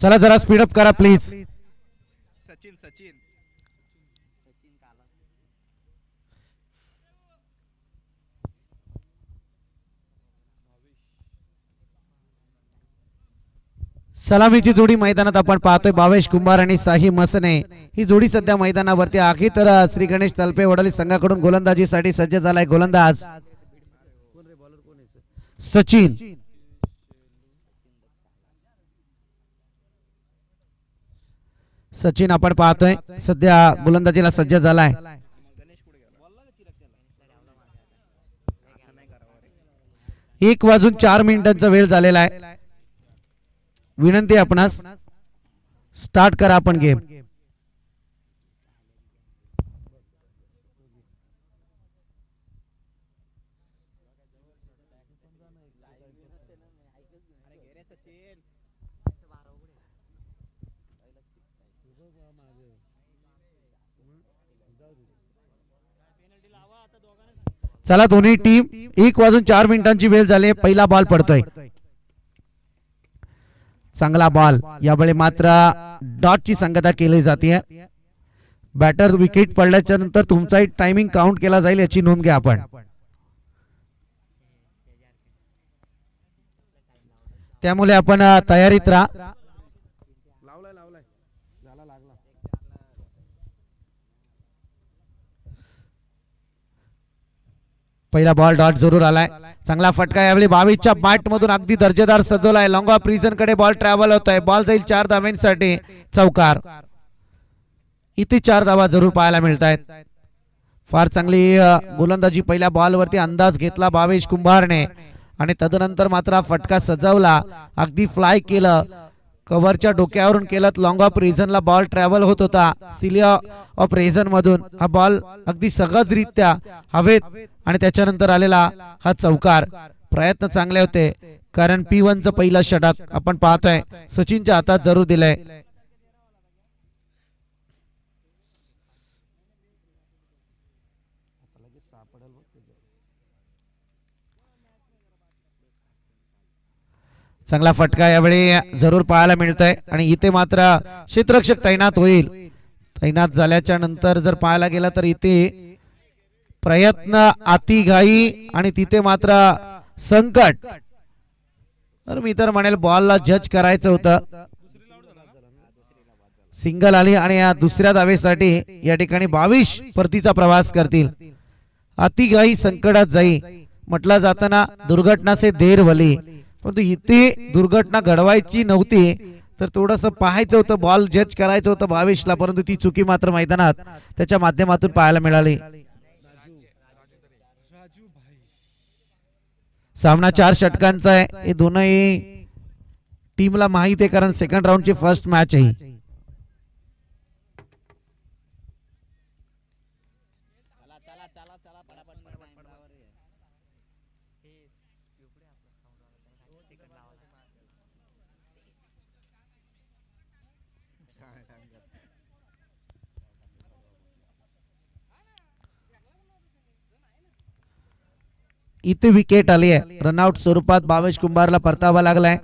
चला जरा स्पीडअप करा प्लीज. सचिन सचिन सलामीची जोडी मैदानात आपण पाहतोय. भावेश कुंभार आणि साही मसने ही जोडी सध्या मैदानावरती आहे. तर श्री गणेश तलपे वडोली संघाकडून गोलंदाजीसाठी सज्ज झालाय गोलंदाज सचिन. सचिन आपण पाहतोय सध्या गोलंदाजीला सज्ज झालाय. 1:04 वेळ झालेला आहे. विनंती आपणास स्टार्ट करा आपण गेम. चला दोन्ही टीम 1:04 वेळ झाली. पहिला बॉल पडतोय. चांगला बॉल. यावेळी मात्र डॉटची संगता केली जाते. बॅटर विकेट पडल्याच्या नंतर तुमचाही टायमिंग काउंट केला जाईल याची नोंद घ्या आपण. त्यामुळे आपण तयारीत राहा. पहिला बॉल डॉट जरूर आलाय. चांगला फटका यावेळी 22च्या बॅट मधून अगदी दर्जेदार सजवलाय. लॉंग ऑफ रिजन कडे बॉल ट्रॅव्हल होतोय. बॉल जाईल 4 धावांसाठी. चौकार. इथे 4 धावा जरूर पाहायला मिळत आहेत. फार चांगली गोलंदाजी पहिल्या बॉल वरती अंदाज घेतला भावेश कुंभारने आणि तदनंतर मात्र फटका सजवला. अगदी फ्लाय केलं. कव्हरच्या डोक्यावरून केलं. लॉंग ऑफ रिजनला बॉल ट्रॅव्हल होत होता. सिलिया ऑफ रिजन मधून हा बॉल अगदी सहजरित्या हवेत आणि त्याच्यानंतर आलेला हा चौकार. प्रयत्न चांगले होते कारण P1 चं पहिलं षटक आपण पाहतोय सचिनच्या हातात जरूर दिलंय. चांगला फटका यावेळी जरूर पाहायला मिळतोय आणि इथे मात्र क्षेत्ररक्षक तैनात होईल. तैनात झाल्याच्या नंतर जर पाहायला गेला तर इथे प्रयत्न अतिघाई आणि तिथे मात्र संकट. तर मी तर म्हणेल बॉलला जज करायचं होतं. सिंगल आली आणि या दुसऱ्या धावेसाठी या ठिकाणी 22 परतीचा प्रवास करतील. अतिघाई संकटात जाई म्हटलं जाताना दुर्घटना से देर भली. परंतु इथे दुर्घटना घडवायची नव्हती तर थोडस पाहायचं होतं. बॉल जज करायचं होतं 22ला परंतु ती चुकी मात्र मैदानात त्याच्या माध्यमातून पाहायला मिळाली. सामना 4 षटकांचा आहे. हे दोनही टीमला माहित आहे कारण सेकंड राऊंडची फर्स्ट मॅच आहे. इथे विकेट आली आहे. रनआउट स्वरूपात भावेश कुंभारला परतावा लागलाय.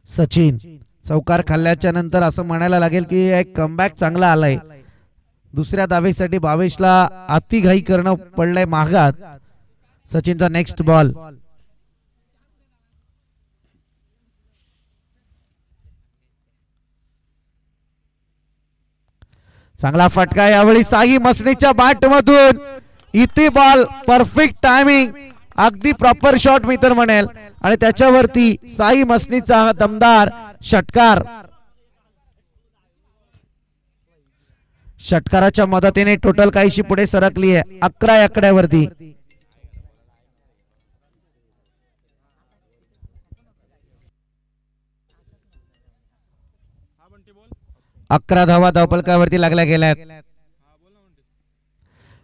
सचिन चौकार खाल्ल्याच्या नंतर असं म्हणायला लागेल की एक कमबॅक चांगला आलाय. दुसऱ्या धावेसाठी भावेशला अतिघाई करणं पडलंय महागात. सचिनचा नेक्स्ट बॉल. चांगला फटका यावेळी साई मसनीच्या बॅट मधून. इथे बॉल परफेक्ट टायमिंग अगदी प्रॉपर शॉट मी तर म्हणेल आणि त्याच्यावरती साई मसनीचा हा दमदार षटकार. षटकाराच्या मदतीने टोटल काहीशी पुढे सरकली आहे 11 आकड्यावरती. अकरा धावा धावफलकावरती लागल्या गेल्यात.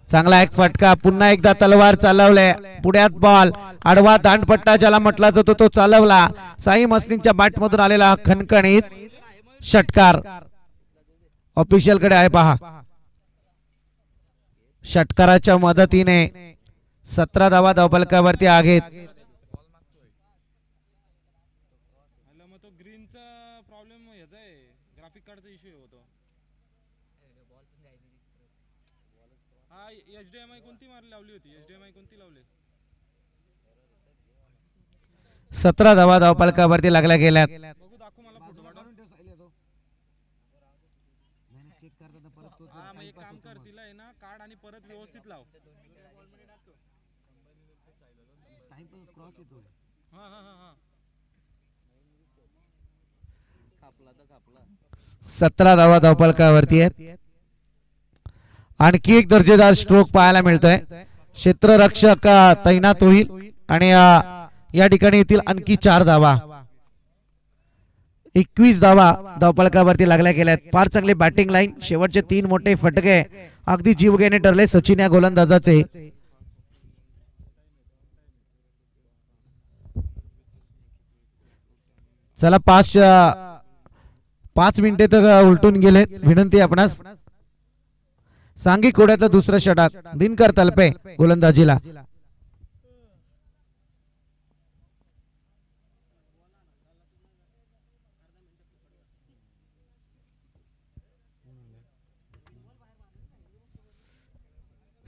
चांगला एक फटका. पुन्हा एकदा तलवार चालवले. पुढ्यात बॉल आडवा दांडपट्टा ज्याला म्हटला जातो तो चालवला. साई मसनीच्या बॅट मधून आलेला खणखणीत षटकार. ऑफिशियल कडे आहे पहा. षटकाराच्या मदतीने 17 धावा धावफलकावरती आहेत. हा HDMI कोणती लावली होती? HDMI कोणती लावली? 17 धावा धावफलकावरती लागल्या गेल्यात. बघू दाखव मला फोटो काढून. हा मग एक काम कर, तिला आहे ना काढ आणि परत व्यवस्थित लाव. हा हा हा हा 17 धावा धावफलकावरती आहेत. आणखी एक दर्जेदार स्ट्रोक पाहायला मिळतोय. क्षेत्ररक्षक तैनात होईल आणि या ठिकाणी येथील आणखी 4 धावा. 21 धावा धावफलकावरती लागल्या गेल्यात. फार चांगली बॅटिंग लाईन. शेवटचे 3 मोठे फटके अगदी जीव घेणे ठरले सचिन या गोलंदाजाचे. चला 5 मिनिटे तर उलटून गेले. विनंती आपणास सांघिक कोड्यातलं दुसरं षटक दिनकर तलपे गोलंदाजीला.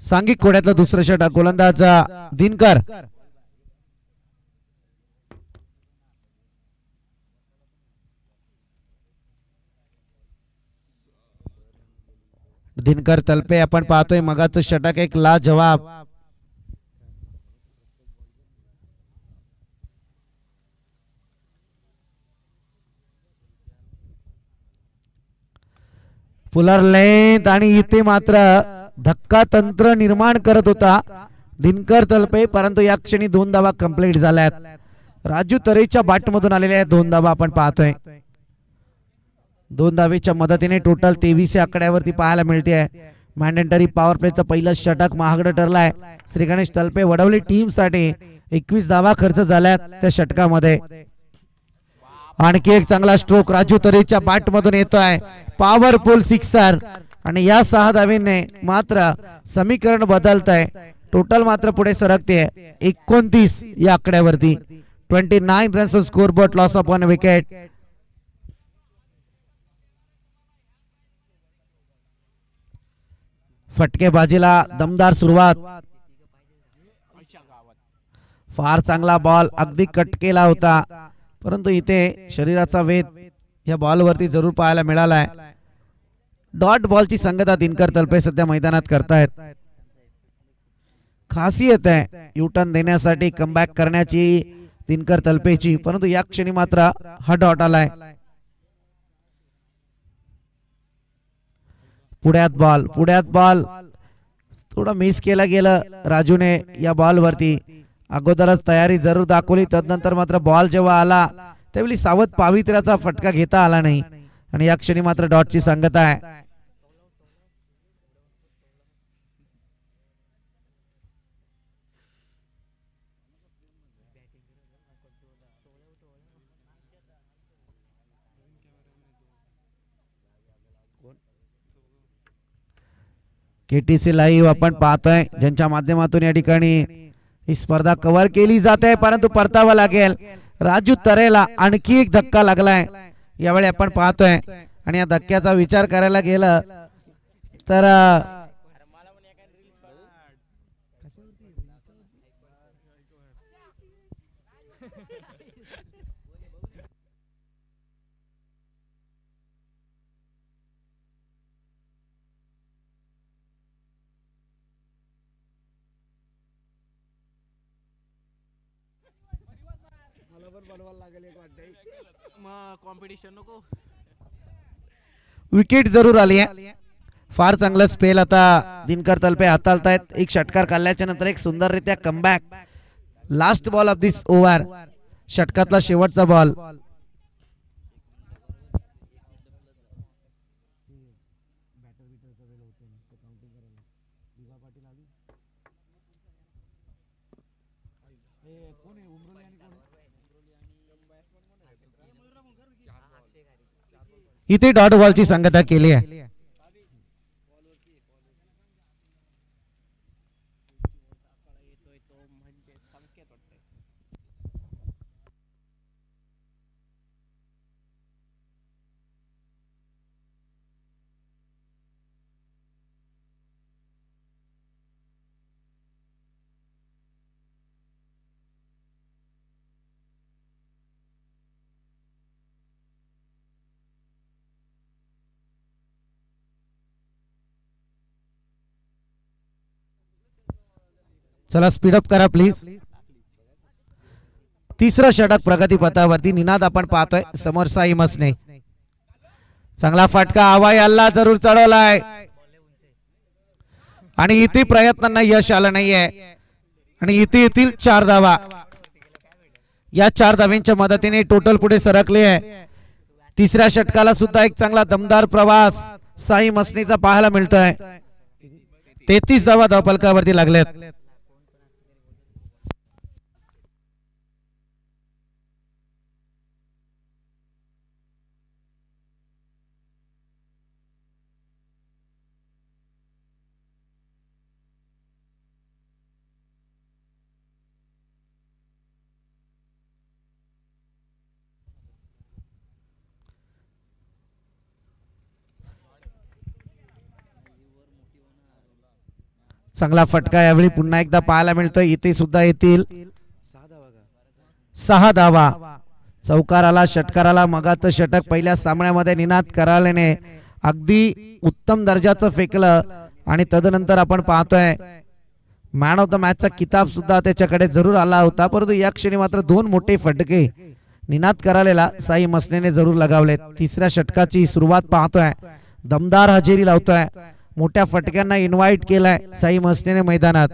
सांघिक कोड्यातलं दुसरं षटक गोलंदाज दिनकर. दिनकर तलपे आपण पाहतोय मगाचं षटक एक लाजवाब. फुलर लेंथ आणि इथे मात्र धक्का तंत्र निर्माण करत होता दिनकर तलपे, परंतु या क्षणी 2 धावा कंप्लीट झाल्यात. राजू तरेच्या बॅटमधून आलेल्या 2 धावा आपण पाहतोय. 2 धावेच्या मदतीने टोटल 23 आकड्यावरती पाहायला मिळते. मॅन्डेटरी पॉवर प्लेचं पहिलं षटक महागडं ठरलाय. श्री गणेश तलपे वडवली टीम साठी 21 धावा खर्च झाल्यात त्या षटकामध्ये. आणखी एक चांगला स्ट्रोक राजू तरेच्या बॅट मधून येतोय. पॉवरफुल सिक्सर आणि या 6 धावीने मात्र समीकरण बदलत आहे. टोटल मात्र पुढे सरकते 29 या आकड्यावरती. 29 runs on scoreboard. Loss of 1 wicket. फटकेबाजीला दमदार सुरुवात. फार चांगला बॉल अगदी कट केला होता, परंतु इथे शरीराचा वेध या बॉल वरती जरूर पाहायला मिळालाय. डॉट बॉलची संगता दिनकर तलपे सध्या मैदानात करतायत. खासियत आहे युटर्न देण्यासाठी कमबॅक करण्याची दिनकर तलपेची, परंतु या क्षणी मात्र हा डॉट आलाय. पुढ्यात बॉल थोडा मिस केला गेलं राजूने या बॉल वरती. अगोदरच तयारी जरूर दाखवली, तदनंतर मात्र बॉल जेव्हा आला त्यावेळी सावध पावित्र्याचा फटका घेता आला नाही आणि या क्षणी मात्र डॉटची सांगता आहे. KTC लाईव्ह आपण पाहतोय, ज्यांच्या माध्यमातून या ठिकाणी ही स्पर्धा कव्हर केली जाते, परंतु परतावा लागेल. राजू तरेला आणखी एक धक्का लागलाय यावेळी आपण पाहतोय आणि या धक्क्याचा विचार करायला गेलं तर कॉम्पिटिशन नको. विकेट जरूर आली आहे. फार चांगलं स्पेल आता दिनकर तलपे हाताळतायत. एक षटकार काढल्याच्या नंतर एक सुंदररित्या comeback. Last ball of this over, षटकातला शेवटचा बॉल. इथे डॉट बॉलची सांगता केली आहे. चला स्पीडअप करा प्लीज. तिसरं षटक प्रगती पथावरती. निनाद आपण पाहतोय समोर साई मसने. चांगला फटका हवाई हल्ला जरूर चढवलाय आणि इथे प्रयत्नांना यश आलं नाहीये आणि इथे येतील 4 धावा. या 4 धाव्यांच्या मदतीने टोटल पुढे सरकले आहे. तिसऱ्या षटकाला सुद्धा एक चांगला दमदार प्रवास साई मसनीचा पाहायला मिळतोय. 33 धावा धावफलकावरती लागल्यात. चांगला फटका यावेळी पुन्हा एकदा पाहायला मिळतोय. इथे सुद्धा येतील 6 धावा. चौकाराला षटकाराला मगाचं षटक पहिल्या सामन्यामध्ये निनाद करालेने अगदी उत्तम दर्जाचं फेकलं आणि तदनंतर आपण पाहतोय मॅन ऑफ द मॅचचा किताब सुद्धा त्याच्याकडे जरूर आला होता. परंतु या क्षणी मात्र 2 मोठे फटके निनाद करालेला साई मसनेने जरूर लगावलेत. तिसऱ्या षटकाची सुरुवात पाहतोय. दमदार हजेरी लावतोय. मोठ्या फटक्यांना इन्व्हाइट केलाय साई मसनेने मैदानात.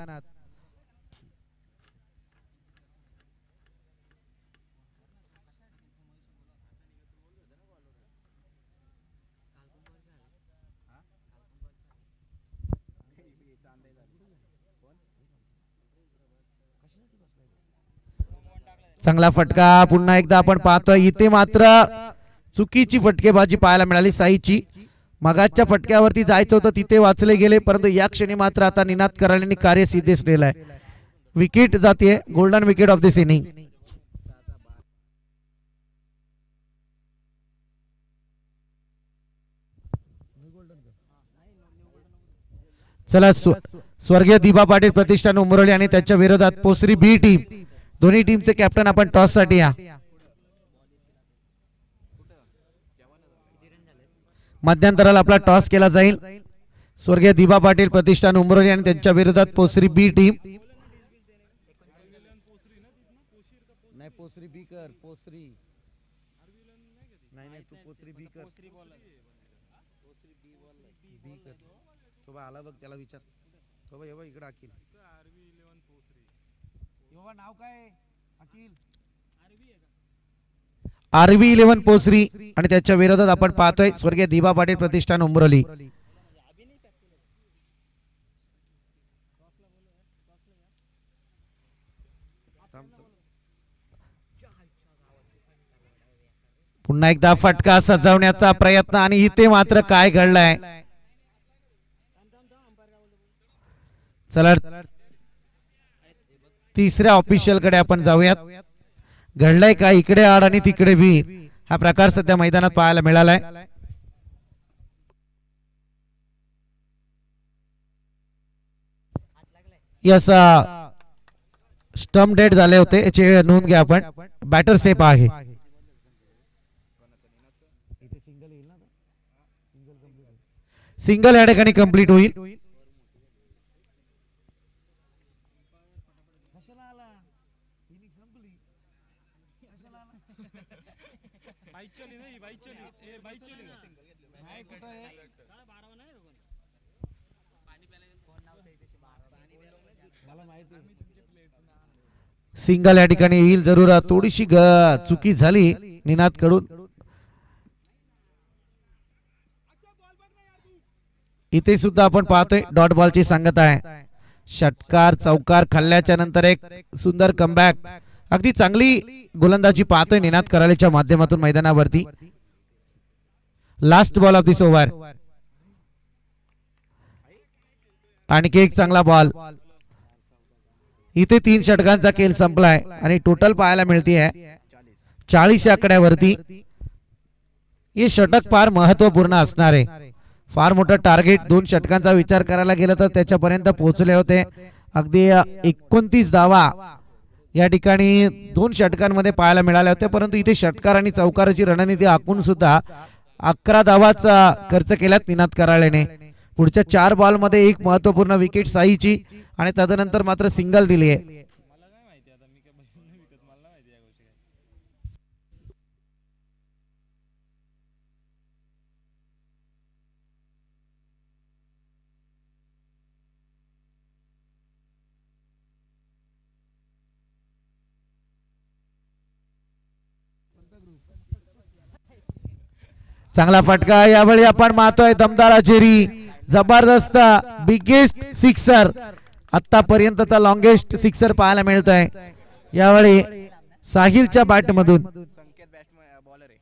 चांगला फटका पुन्हा एकदा आपण पाहतोय. इथे मात्र चुकीची फटकेबाजी पाहायला मिळाली साईची. मगाच्या फटक्यावरती जायचं होतं तिथे वाचले गेले, परंतु या क्षणी मात्र आता निनाद करालेंनी कार्य सिद्धेस नेलंय. विकेट जाते. Golden wicket of this inning. चला स्वर्गीय दिबा पाटील प्रतिष्ठान उंबरोली आणि त्याच्या विरोधात पोसरी बी टीम. दोन्ही टीमचे कॅप्टन आपण टॉस साठी या. मध्यंतराला आपला टॉस केला जाईल. स्वर्गीय दिबा पाटील प्रतिष्ठान उंबरोली आणि त्यांच्या विरोधात पोसरी बी टीम. नाही पोसरी बी कर. पोसरी नाही तू पोसरी बी कर. बी कर. तो बा आला बघ त्याला विचार. तो बा येवा इकडे अखिल. नाव काय अखिल? आरवी 11 पोसरी आणि त्याच्या विरोधात आपण पाहतोय स्वर्गीय दिबा पाटील प्रतिष्ठान उंबरोली. पुन्हा एकदा फटका सजवण्याचा प्रयत्न आणि इथे मात्र काय घडलंय. चला तिसऱ्या ऑफिशियल कडे आपण जाऊयात. घडलंय का इकडे आड आणि तिकडे वीर हा प्रकार सध्या मैदानात पाहायला मिळालाय. यस स्टंप डेट झाले होते याची नोंद घ्या आपण. बॅटर सेफ आहे. सिंगल या ठिकाणी कंप्लीट होईल. सिंगल या ठिकाणी येईल जरूर. थोडीशी चुकी झाली निनाद कडून. इथे सुद्धा आपण पाहतोय डॉट बॉलची सांगत आहे. षटकार चौकार खाल्ल्याच्या नंतर एक सुंदर कमबॅक. अगदी चांगली गोलंदाजी पाहतोय निनाद करालेच्या माध्यमातून मैदानावरती. Last ball of this over. आणखी एक चांगला बॉल. इथे 3 षटकांचा खेळ संपलाय आणि टोटल पाहायला मिळते 40 आकड्यावरती. हे षटक फार महत्वपूर्ण असणार आहे. फार मोठं टार्गेट 2 षटकांचा विचार करायला गेलं तर त्याच्यापर्यंत पोहोचले होते. अगदी 29 धावा या ठिकाणी 2 षटकांमध्ये पाहायला मिळाल्या होत्या, परंतु इथे षटकार आणि चौकाराची रणनीती आखून सुद्धा 11 धावाचा खर्च केल्यात निनाद करालेने. पुढच्या 4 बॉल मध्ये एक महत्वपूर्ण विकेट साईची आणि तदनंतर मात्र सिंगल दिली आहे. मला काय माहिती आता मी काय बैल नाही विकत मला नाही माहिती या गोष्टी काय. चांगला फटका यावेळी आपण मारतोय दमदार अजेरी. जबरदस्त बिगेस्ट सिक्सर आतापर्यंतचा लॉंगेस्ट सिक्सर पाहायला मिळतोय यावेळी साहिलच्या बॅट मधून. संकेत बॅट्समॅन बॉलर आहे.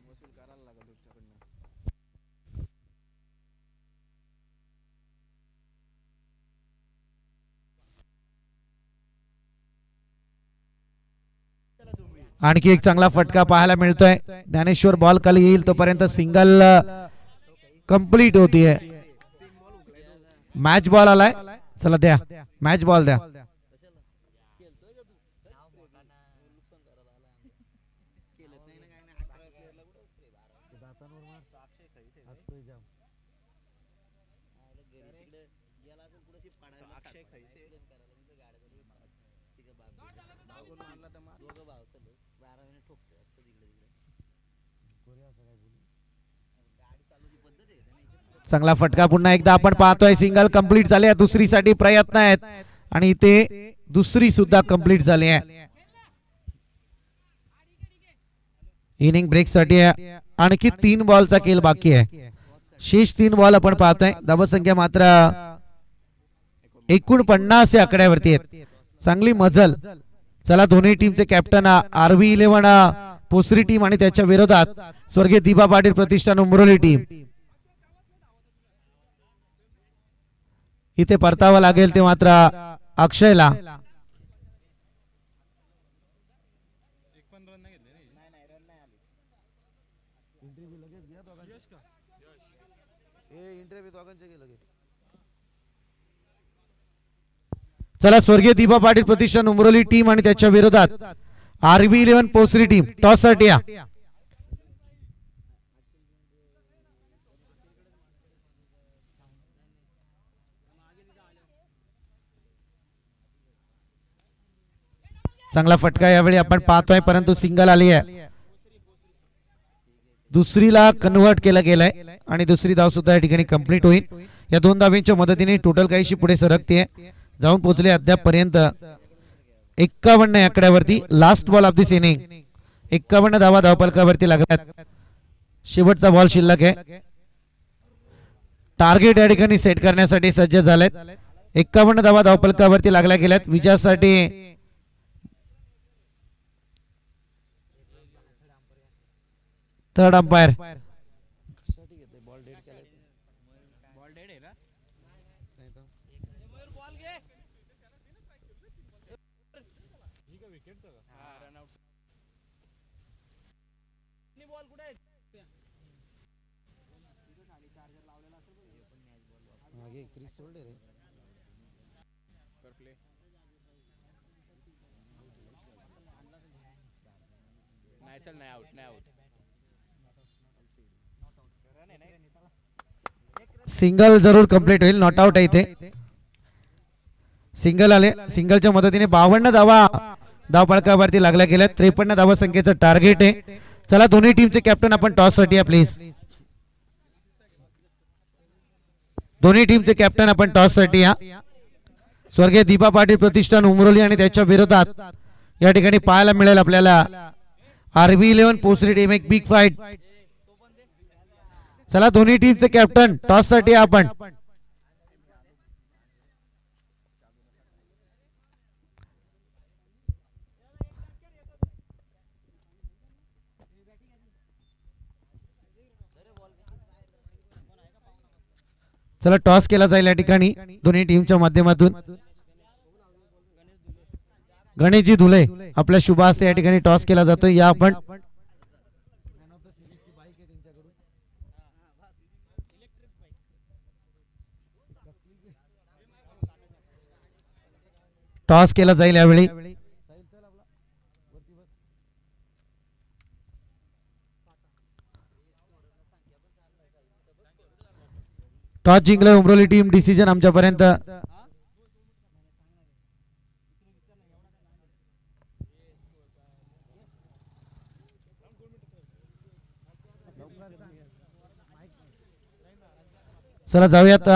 वसूल करायला लागेल तुमच्याकडनं. आणखी एक चांगला फटका पाहायला मिळतोय. ज्ञानेश्वर बॉल खाली येईल तोपर्यंत सिंगल कंप्लीट होतीये. मॅच बॉल आलाय. चला द्या मॅच बॉल द्या. चांगला फटका पुन्हा एकदा आपण पाहतोय. सिंगल कंप्लीट झाले. दुसरीसाठी प्रयत्न आहेत आणि इथे दुसरी सुद्धा कंप्लीट झाली आहे. इनिंग ब्रेक साठी आणखी 3 बॉलचा खेळ बाकी आहे. शेष 3 बॉल आपण पाहतोय. धावसंख्या मात्र 49 या आकड्यावरती आहेत. चांगली मजल. चला दोन्ही टीमचे कॅप्टन RV11 पोसरी टीम आणि त्याच्या विरोधात स्वर्गीय दिबा पाटील प्रतिष्ठान उमरोली टीम. इथे परतावं लागेल ते मात्र अक्षयला. 1 पण रन नाही घेतले नाही. नाही रन नाही आली. चला स्वर्गीय दिबा पाटील प्रतिष्ठान उमरोली टीम आणि त्याच्या विरोधात RV11 पोसरी टीम टॉस साठी या. चांगला फटका यावेळी आपण पाहतोय परंतु सिंगल आली आहे. दुसरीला कन्वर्ट केलं गेलंय आणि दुसरी धाव सुद्धा या ठिकाणी कंप्लीट होईल. या 2 धावींच्या मदतीने टोटल काहीशी पुढे सरकते. जाऊन पोहोचले अद्याप पर्यंत 51 या आकड्यावरती. Last ball of this inning. 51 धावा धावफलकावरती लागतात. शेवटचा बॉल शिल्लक आहे. टार्गेट या ठिकाणी सेट करण्यासाठी सज्ज झालेत. 51 धावा धावफलकावरती लागल्या गेल्यात. विजयासाठी थर्ड अंपायर. बॉल डेड आहे ना. बॉल घे. हा रन आउट. बॉल कुठे आहे? चार्जर लावलेला असेल कर प्ले. नाही चल नाही आउट नाही आउट. सिंगल जरूर कंप्लीट होईल. नॉट आउट आहे इथे. सिंगल आले. सिंगलच्या मदतीने 52 धावा धावफलकावरती लागल्या गेल्या. 53 धावा संख्येचं टार्गेट आहे. चला दोन्ही टीमचे कॅप्टन आपण टॉस साठी या प्लीज. दोन्ही टीमचे कॅप्टन आपण टॉस साठी या. स्वर्गीय दिबा पाटील प्रतिष्ठान उमरोली आणि त्याच्या विरोधात या ठिकाणी पाहायला मिळेल आपल्याला RV11 पोसरी टीम. एक बिग फाईट. चला दोन्ही टीमचे कॅप्टन टॉस साठी आपण. चला टॉस केला जाईल या ठिकाणी दोन्ही टीमच्या माध्यमातून. गणेशजी धुले आपल्या शुभ हस्ते या ठिकाणी टॉस केला जातोय. या आपण टॉस केला जाईल यावेळी. टॉस जिंकलं उमरोली टीम. डिसिजन आमच्यापर्यंत. चला जाऊयात.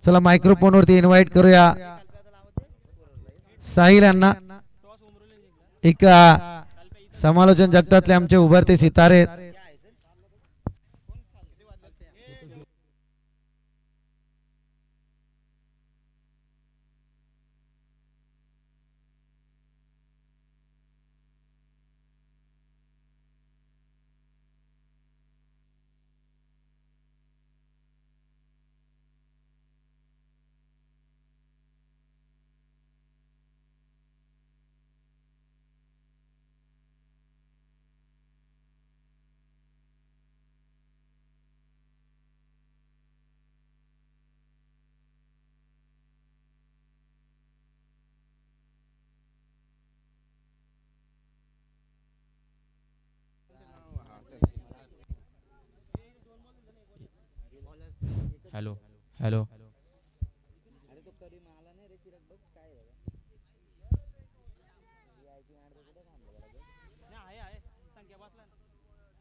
चला मायक्रोफोन वरती इन्व्हाइट करूया साहिल यांना. एक समालोचन जगतातले आमचे उभरते सितारे. हॅलो हॅलो आहे संख्या बसला ना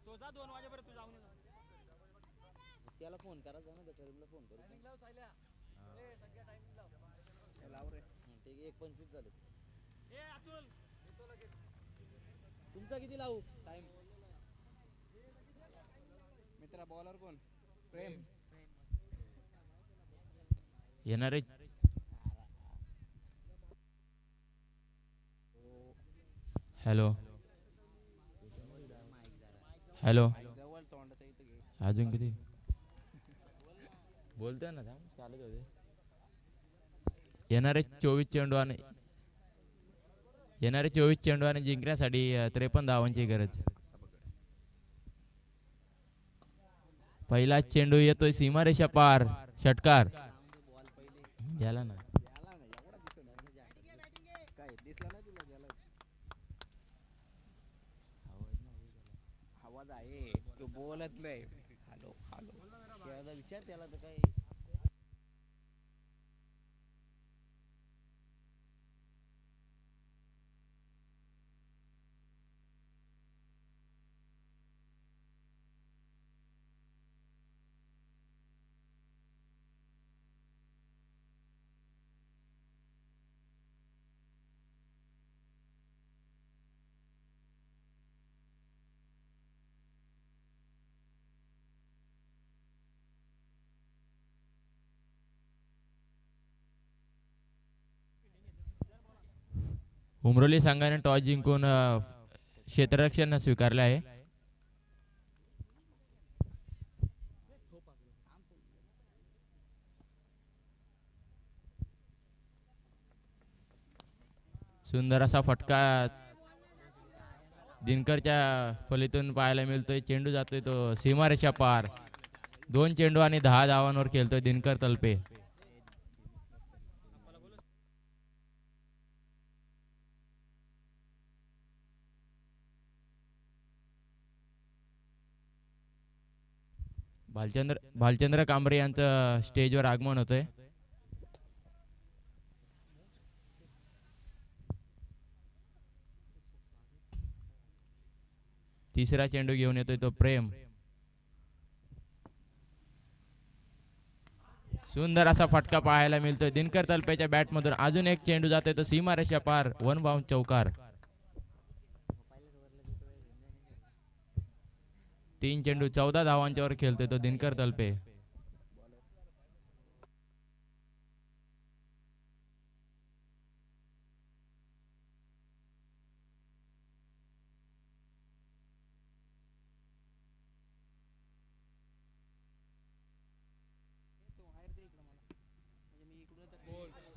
तो जा 2 वाजेपर्यंत तू जाऊन ये. त्याला फोन करा जाऊ ना करीमला फोन करू टायमिंग लाव सायल्या. ए संख्या टायमिंग लाव. लाव रे. ठीक आहे 1:25 झाले. ए अतुल येतो लगेच. तुमचा किती लावू टाइम? मित्रा बॉलर कोण? प्रेम. येणारे हॅलो हॅलो जवळ तोंडाच्या इथे घे. अजून किती बोलतोय ना थांब चालत होते. येणारे 24 चेंडू आणि जिंकण्यासाठी 53 धावांची गरज. पहिला चेंडू येतोय सीमारेषा पार. षटकार गेला ना. काय दिसला नाही तुला गेला? आवाज आहे तू बोलत नाही. हॅलो हॅलो त्याला विचार त्याला तर काय उमरोली संघाने टॉस जिंकून क्षेत्ररक्षण स्वीकारले आहे. सुंदर असा फटका दिनकरच्या फलीतून पाहायला मिळतोय. चेंडू जातोय तो सीमारेषा पार. 2 चेंडू आणि 10 धावांवर खेळतोय दिनकर तलपे. भालचंद्र कांबरे यांचं स्टेजवर आगमन होतंय. तिसरा चेंडू घेऊन येतोय तो प्रेम. सुंदर असा फटका पाहायला मिळतोय दिनकर तलपेच्या बॅट मधून. अजून एक चेंडू जातोय तो सीमारेषा पार. 1 बाउंड चौकार. 3 चेंडू 14 धावांच्यावर खेळतोय तो दिनकर तलपे.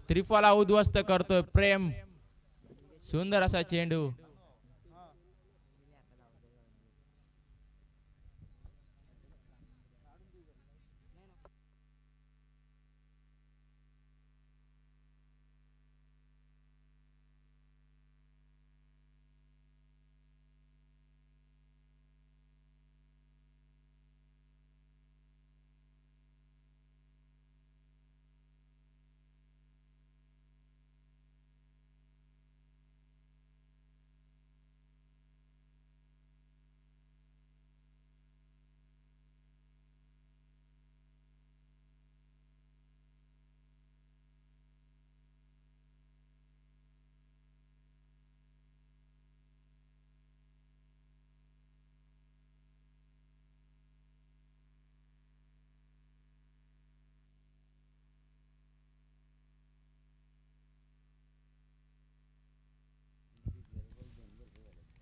त्रिफला उद्ध्वस्त करतोय प्रेम. सुंदर असा चेंडू.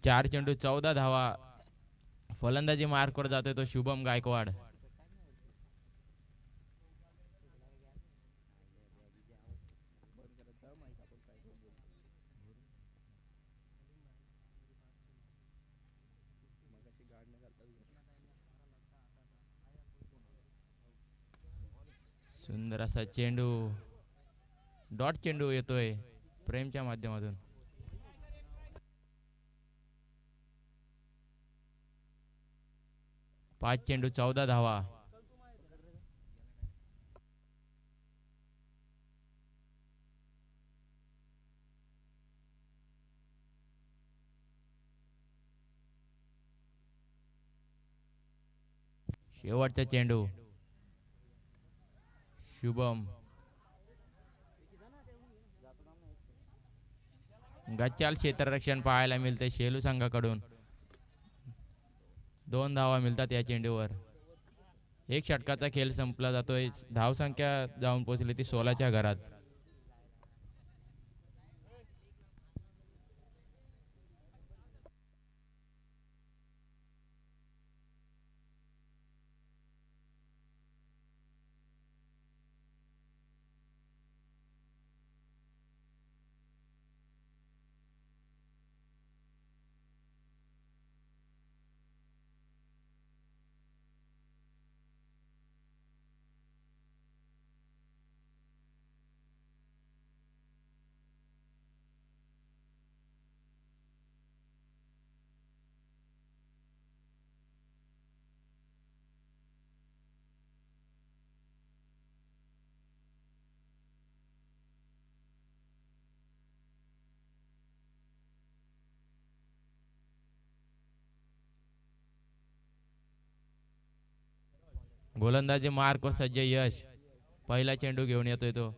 4 चेंडू 14 धावा. फलंदाजी मार्कवर जातोय तो शुभम गायकवाड. सुंदर असा चेंडू, डॉट चेंडू येतोय प्रेमच्या माध्यमातून. पाच चेंडू 14 धावा. शेवटचा चेंडू शुभम. गच्चाल क्षेत्ररक्षण पाहायला मिळते शेलू संघाकडून. 2 धावा मिळतात या चेंडूवर. एक षटकाचा खेळ संपला जातोय. धावसंख्या जाऊन पोहोचली ती 16च्या घरात. गोलंदाजी मार्क व सज्ज यश. पहिला चेंडू घेऊन येतोय तो.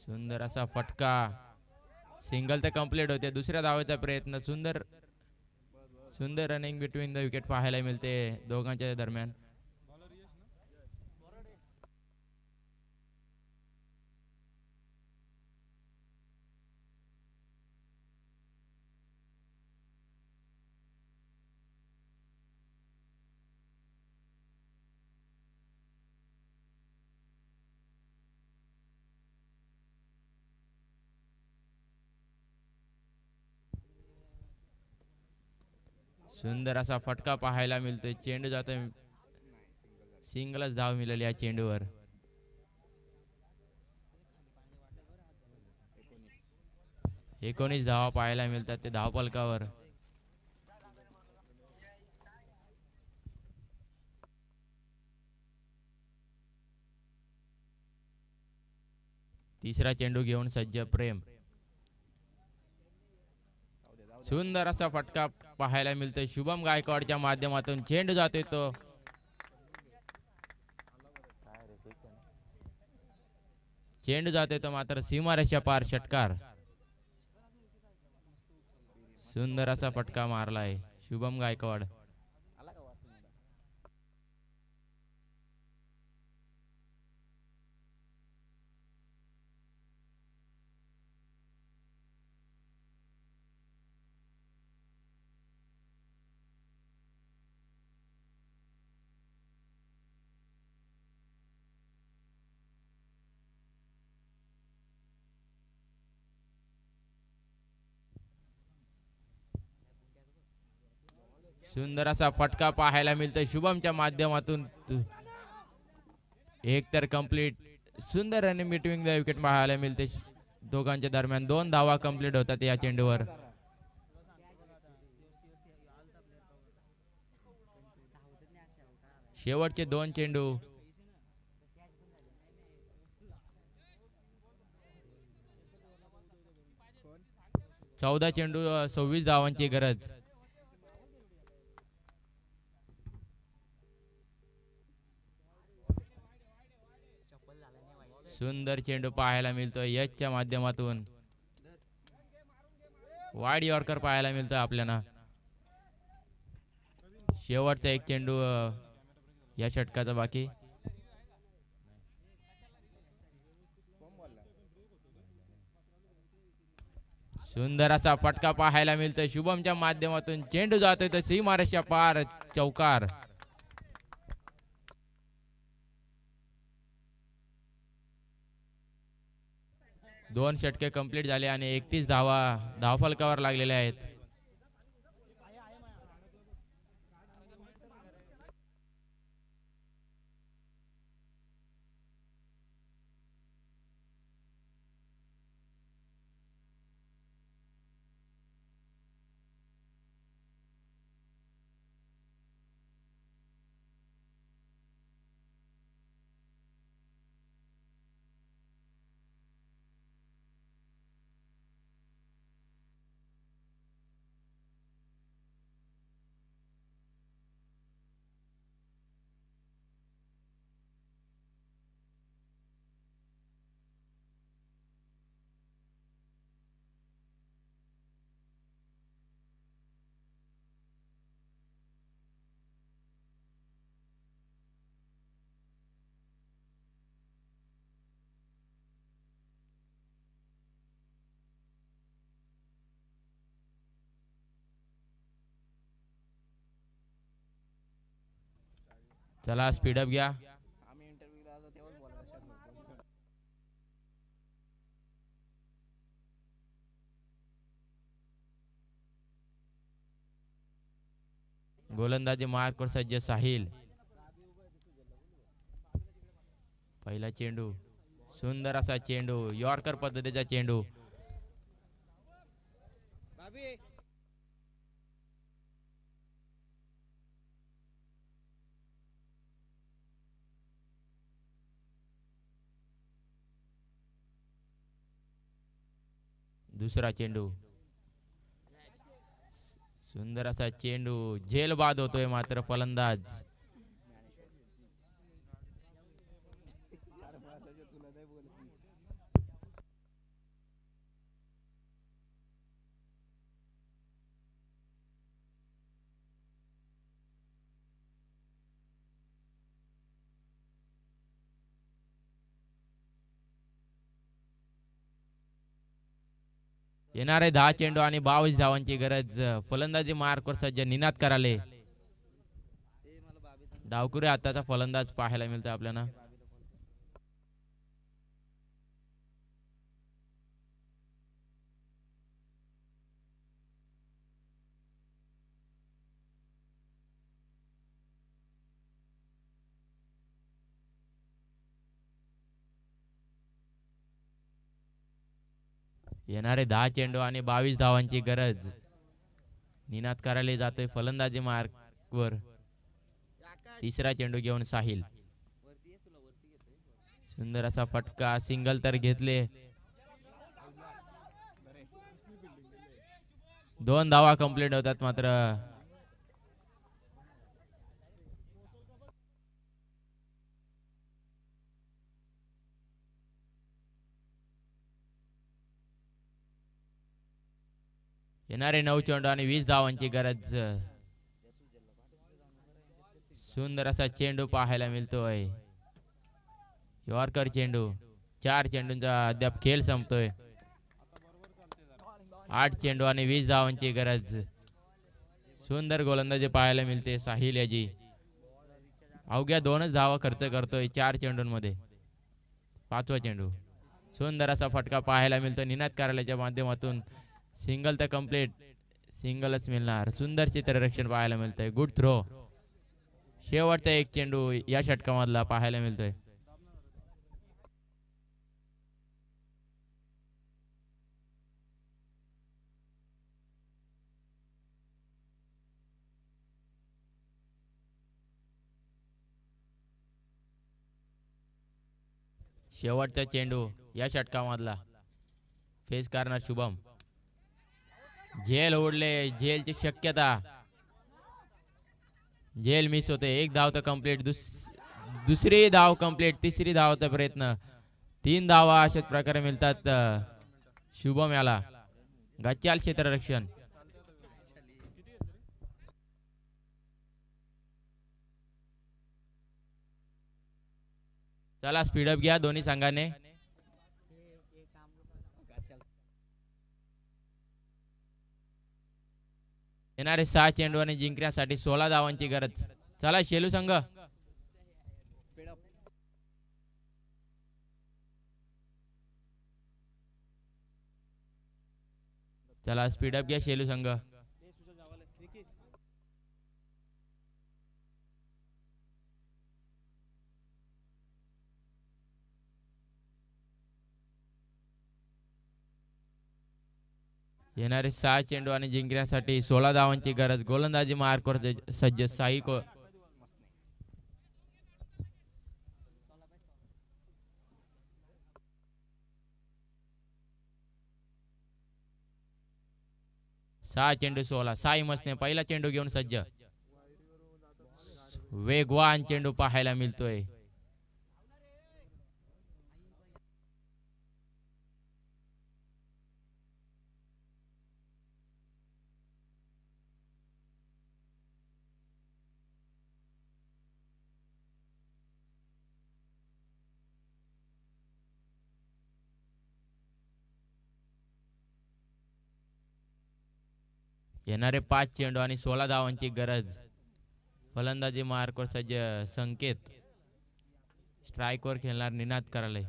सुंदर असा फटका. सिंगल तर कंप्लीट होते. दुसऱ्या धावेचा प्रयत्न. सुंदर सुंदर रनिंग बिटवीन द विकेट पाहायला मिळते दोघांच्या दरम्यान. सुंदर असा फटका पाहायला मिळतोय. चेंडू जातोय. सिंगलच धाव मिळाली या चेंडूवर. एकोणीस धावा पाहायला मिळतात ते धावफलकावर. तिसरा चेंडू घेऊन सज्ज प्रेम. सुंदर असा फटका पाहायला मिळतोय शुभम गायकवाडच्या माध्यमातून. चेंडू जातोय तो. चेंडू जातोय तो मात्र सीमारेषा पार. षटकार. सुंदर असा फटका मारलाय शुभम गायकवाड. सुंदर असा फटका पाहायला मिळतोय शुभमच्या माध्यमातून. एक तर कंप्लीट. सुंदर रनिंग बिटवीन द विकेट पाहायला मिळते दोघांच्या दरम्यान. 2 धावा कंप्लीट होतात या चेंडूवर. शेवटचे 2 चेंडू. चौदा चेंडू 26 धावांची गरज. सुंदर चेंडू पाहायला मिळतोय यशच्या माध्यमातून. वाईड यॉर्कर पाहायला मिळतोय आपल्याला. शेवटचा एक चेंडू या षटकाचा बाकी. सुंदर असा फटका पाहायला मिळतोय शुभमच्या माध्यमातून. चेंडू जातोय तर सीमारेषा पार, चौकार. दोन षटके कंप्लीट झाले आणि 31 धावफलकावर लागलेले आहेत. चला स्पीडअप घ्या. आम्ही इंटरव्ह्यूला आलो तेव्हाच बोलायला. गोलंदाजी मार्कवर सज्ज साहिल. पहिला चेंडू, सुंदर असा चेंडू, यॉर्कर पद्धतीचा चेंडू. बाबी दुसरा चेंडू, सुंदर असा चेंडू, झेल बाद होतोय मात्र फलंदाज. येणारे 10 चेंडू आणि 22 धावांची गरज. फलंदाजी मार्कवर सज्ज निनाद कराले. डावकुरे आताचा फलंदाज पाहायला मिळतोय आपल्याला. येणारे 10 चेंडू आणि 22 धावांची गरज. निनाद करायला जातोय फलंदाजी मार्कवर. तिसरा चेंडू घेऊन साहिल. सुंदर असा फटका, सिंगल तर घेतले. 2 धावा कंप्लीट होतात मात्र येणारे 9 चेंडू आणि 20 धावांची गरज. सुंदर असा चेंडू पाहायला मिळतोय. यॉर्कर चेंडू. 4 चेंडूंचा अद्याप खेळ संपतोय. 8 चेंडू आणि 20 धावांची गरज. सुंदर गोलंदाजी पाहायला मिळते साहिल याची. अवघ्या 2च धावा खर्च करतोय 4 चेंडूंमध्ये. 5वा चेंडू, सुंदर असा फटका पाहायला मिळतो निनाद कार्यालयाच्या माध्यमातून. सिंगल तर कंप्लीट, सिंगलच मिळणार. सुंदर चित्ररक्षण पाहायला मिळतंय. Good throw. शेवटचा एक चेंडू या षटकामधला पाहायला मिळतोय. शेवटचा चेंडू या षटकामधला फेस करणार शुभम. झेल ओढले, झेलची शक्यता. झेल मिस होते. एक धाव तर कंप्लीट, दुसरी धाव कंप्लीट, तिसरी धावचा प्रयत्न. 3 धावा अशाच प्रकारे मिळतात शुभम याला. गच्चाल क्षेत्ररक्षण. चला स्पीडअप घ्या दोन्ही संघाने. येणारे 6 चेंडू आणि जिंकण्यासाठी 16 धावांची गरज. चला शेलू संघ. Speed up. चला स्पीडअप घ्या शेलू संघ. येणारे 6 चेंडू आणि जिंकण्यासाठी 16 धावांची गरज. गोलंदाजी मार्कवर सज्ज साई को. सहा चेंडू 16. साई मसने पहिला चेंडू घेऊन सज्ज. वेगवान चेंडू पाहायला मिळतोय. येणारे 5 चेंडू आणि 16 धावांची गरज. फलंदाजी मार्कवर सज्ज संकेत. स्ट्राईकवर खेळणार निनाद कराले.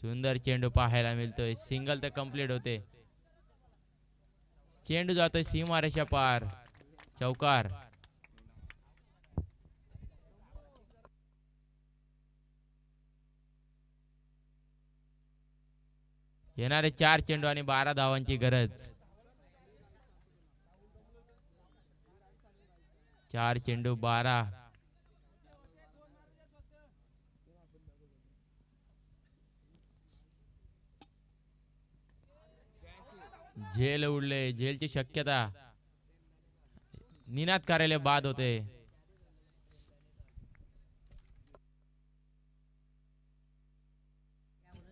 सुंदर चेंडू पाहायला मिळतोय. सिंगल तर कंप्लीट होते. चेंडू जातोय सीमारेषा पार. चौकार. येणारे 4 चेंडू आणि 12 धावांची गरज. 4 चेंडू 12. झेल उडले. झेलची शक्यता. निनाद करायला बाद होते.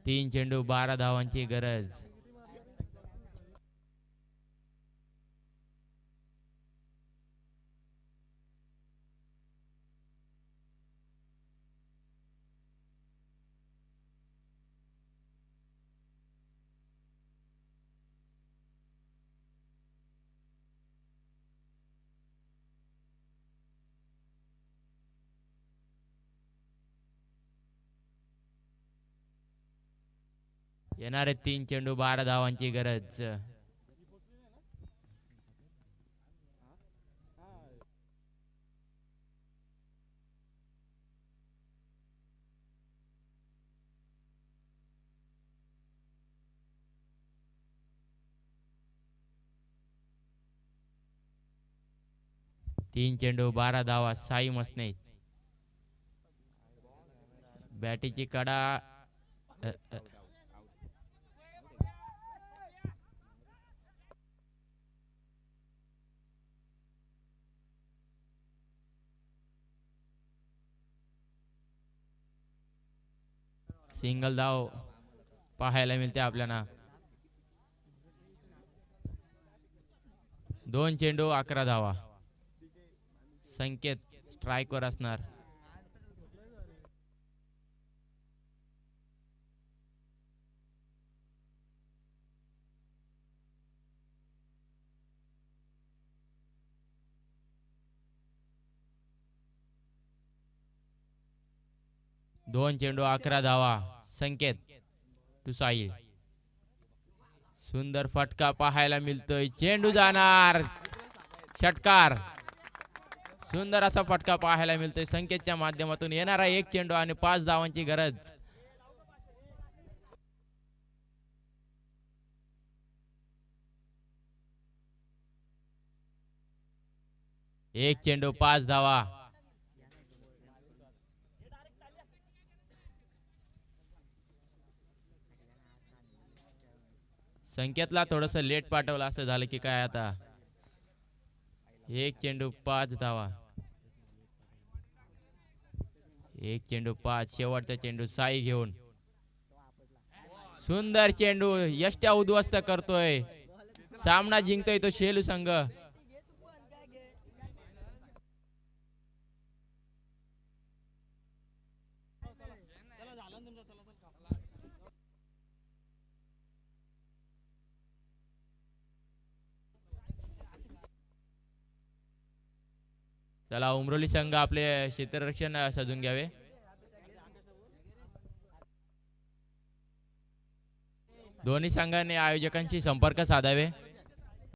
तीन चेंडू 12 धावांची गरज. येणारे 3 चेंडू 12 धावांची गरज. तीन चेंडू 12 धावा. साई मसने. बॅटीची कडा. सिंगल धाव पाहायला मिळते आपल्याला. 2 चेंडू 11 धावा. संकेत स्ट्राईकवर असणार. दोन चेंडू 11 धावा. संकेत टू साई. सुंदर फटका पाहायला मिळतोय. चेंडू जाणार. षटकार. सुंदर असा फटका पाहायला मिळतोय संकेतच्या माध्यमातून. येणारा 1 चेंडू आणि 5 धावांची गरज. एक चेंडू 5 धावा. संकेतला थोडस लेट पाठवलं असं झालं की काय आता. 1 चेंडू 5 धावा. 1 चेंडू 5. शेवटचा चेंडू साई घेऊन. सुंदर चेंडू यष्ट्या उद्ध्वस्त करतोय. सामना जिंकतोय तो शेलू संघ. चला उमरोली संघ आपले क्षेत्ररक्षण सजून घ्यावे. दोन्ही संघांनी आयोजकांशी संपर्क साधावे.